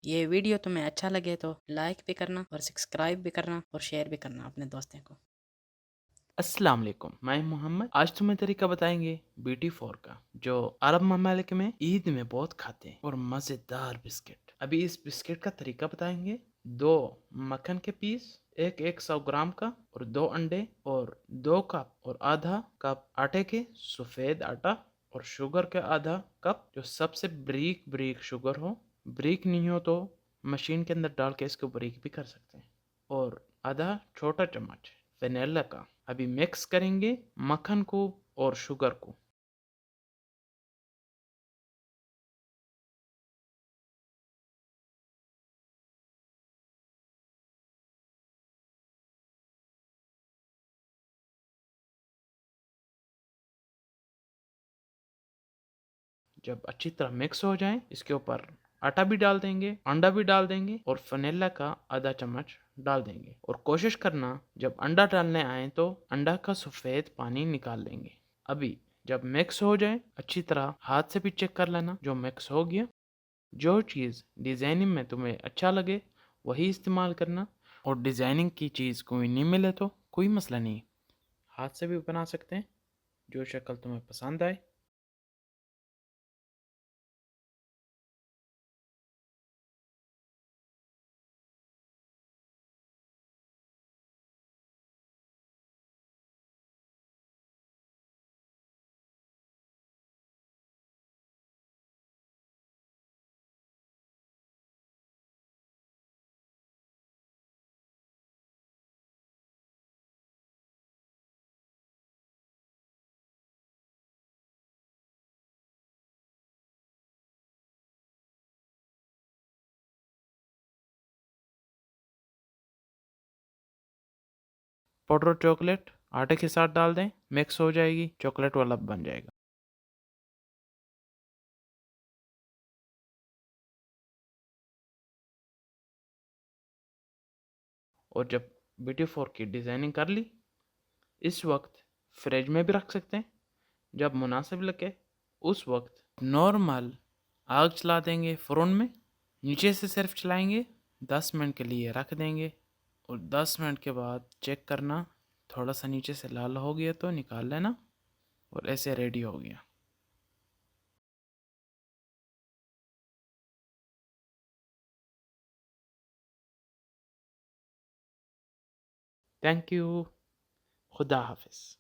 ये वीडियो तुम्हें अच्छा लगे तो लाइक भी करना और सब्सक्राइब भी करना और शेयर भी करना अपने दोस्तों को। अस्सलाम वालेकुम, मैं मोहम्मद। आज तुम्हें तरीका बताएंगे BT4 का, जो अरब ममालिक में ईद में बहुत खाते हैं, और मजेदार बिस्किट। अभी इस बिस्किट का तरीका बताएंगे। दो मक्खन के पीस, एक एक 100 ग्राम का, और दो अंडे, और 2 कप और आधा कप आटे के सफेद आटा, और शुगर के आधा कप, जो सबसे ब्रीक ब्रीक शुगर हो। ब्रीक नहीं हो तो मशीन के अंदर डाल के इसको ब्रीक भी कर सकते हैं। और आधा छोटा चम्मच वेनिला का। अभी मिक्स करेंगे मक्खन को और शुगर को। जब अच्छी तरह मिक्स हो जाए, इसके ऊपर आटा भी डाल देंगे, अंडा भी डाल देंगे, और वनीला का आधा चम्मच डाल देंगे। और कोशिश करना जब अंडा डालने आए तो अंडा का सफेद पानी निकाल लेंगे। अभी जब मिक्स हो जाए, अच्छी तरह हाथ से भी चेक कर लेना जो मिक्स हो गया। जो चीज़ डिज़ाइनिंग में तुम्हें अच्छा लगे वही इस्तेमाल करना, और डिज़ाइनिंग की चीज़ कोई नहीं मिले तो कोई मसला नहीं, हाथ से भी बना सकते हैं, जो शक्ल तुम्हें पसंद आए। पाउडर चॉकलेट आटे के साथ डाल दें, मिक्स हो जाएगी, चॉकलेट वाला बन जाएगा। और जब BT4 की डिज़ाइनिंग कर ली, इस वक्त फ्रिज में भी रख सकते हैं। जब मुनासिब लगे उस वक्त नॉर्मल आग चला देंगे फ़ुरन में, नीचे से सिर्फ चलाएंगे, 10 मिनट के लिए रख देंगे, और 10 मिनट के बाद चेक करना, थोड़ा सा नीचे से लाल हो गया तो निकाल लेना, और ऐसे रेडी हो गया। Thank you. खुदा हाफिज़।